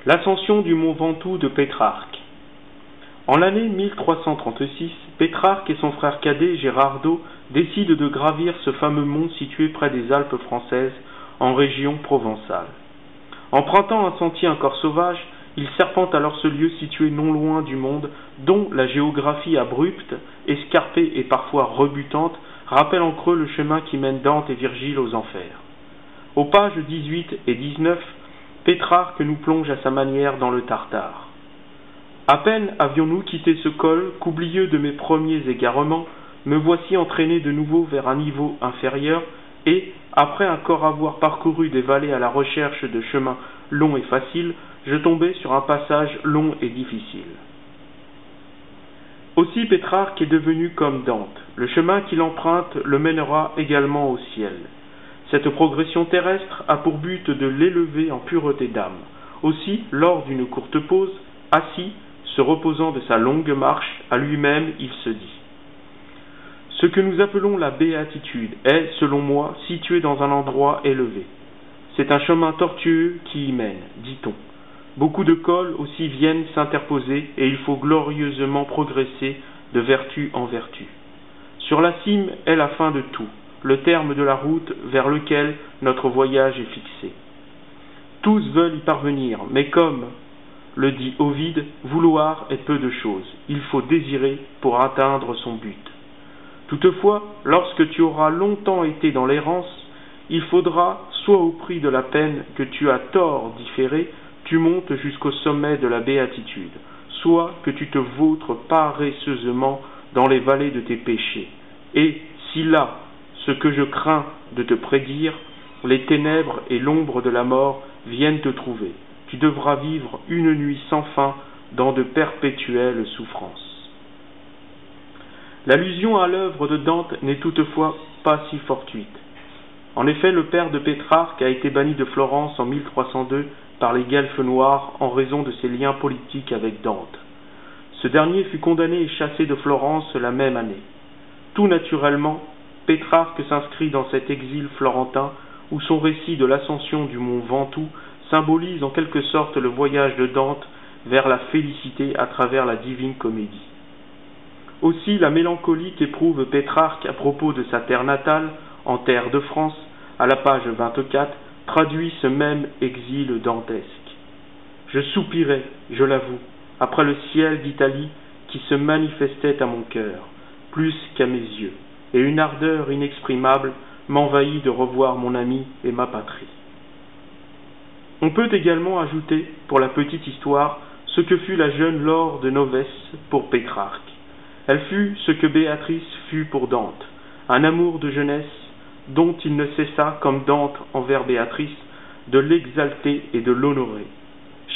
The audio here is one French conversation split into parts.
L'ascension du mont Ventoux de Pétrarque. En l'année 1336, Pétrarque et son frère cadet Gérardo décident de gravir ce fameux mont situé près des Alpes françaises, en région provençale. Empruntant un sentier encore sauvage, ils serpentent alors ce lieu situé non loin du monde, dont la géographie abrupte, escarpée et parfois rebutante rappelle en creux le chemin qui mène Dante et Virgile aux enfers. Aux pages 18 et 19, Pétrarque nous plonge à sa manière dans le Tartare. À peine avions-nous quitté ce col qu'oublieux de mes premiers égarements, me voici entraîné de nouveau vers un niveau inférieur et, après encore avoir parcouru des vallées à la recherche de chemins longs et faciles, je tombai sur un passage long et difficile. Aussi Pétrarque est devenu comme Dante. Le chemin qu'il emprunte le mènera également au ciel. Cette progression terrestre a pour but de l'élever en pureté d'âme. Aussi, lors d'une courte pause, assis, se reposant de sa longue marche, à lui-même il se dit : ce que nous appelons la béatitude est, selon moi, situé dans un endroit élevé. C'est un chemin tortueux qui y mène, dit-on. Beaucoup de cols aussi viennent s'interposer et il faut glorieusement progresser de vertu en vertu. Sur la cime est la fin de tout, le terme de la route vers lequel notre voyage est fixé. Tous veulent y parvenir, mais comme le dit Ovide, vouloir est peu de choses, il faut désirer pour atteindre son but. Toutefois, lorsque tu auras longtemps été dans l'errance, il faudra, soit au prix de la peine que tu as tort d'y férer, tu montes jusqu'au sommet de la béatitude, soit que tu te vautres paresseusement dans les vallées de tes péchés. Et si là, ce que je crains de te prédire, les ténèbres et l'ombre de la mort viennent te trouver, tu devras vivre une nuit sans fin dans de perpétuelles souffrances. L'allusion à l'œuvre de Dante n'est toutefois pas si fortuite. En effet, le père de Pétrarque a été banni de Florence en 1302 par les Guelfes noirs en raison de ses liens politiques avec Dante. Ce dernier fut condamné et chassé de Florence la même année. Tout naturellement, Pétrarque s'inscrit dans cet exil florentin où son récit de l'ascension du mont Ventoux symbolise en quelque sorte le voyage de Dante vers la félicité à travers la divine comédie. Aussi la mélancolie qu'éprouve Pétrarque à propos de sa terre natale, en terre de France, à la page 24, traduit ce même exil dantesque. Je soupirais, je l'avoue, après le ciel d'Italie qui se manifestait à mon cœur, plus qu'à mes yeux, et une ardeur inexprimable m'envahit de revoir mon ami et ma patrie. On peut également ajouter, pour la petite histoire, ce que fut la jeune Laure de Novès pour Pétrarque. Elle fut ce que Béatrice fut pour Dante, un amour de jeunesse dont il ne cessa, comme Dante envers Béatrice, de l'exalter et de l'honorer.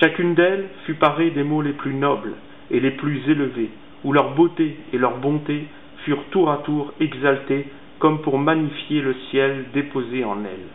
Chacune d'elles fut parée des mots les plus nobles et les plus élevés, où leur beauté et leur bonté furent tour à tour exaltées comme pour magnifier le ciel déposé en elles.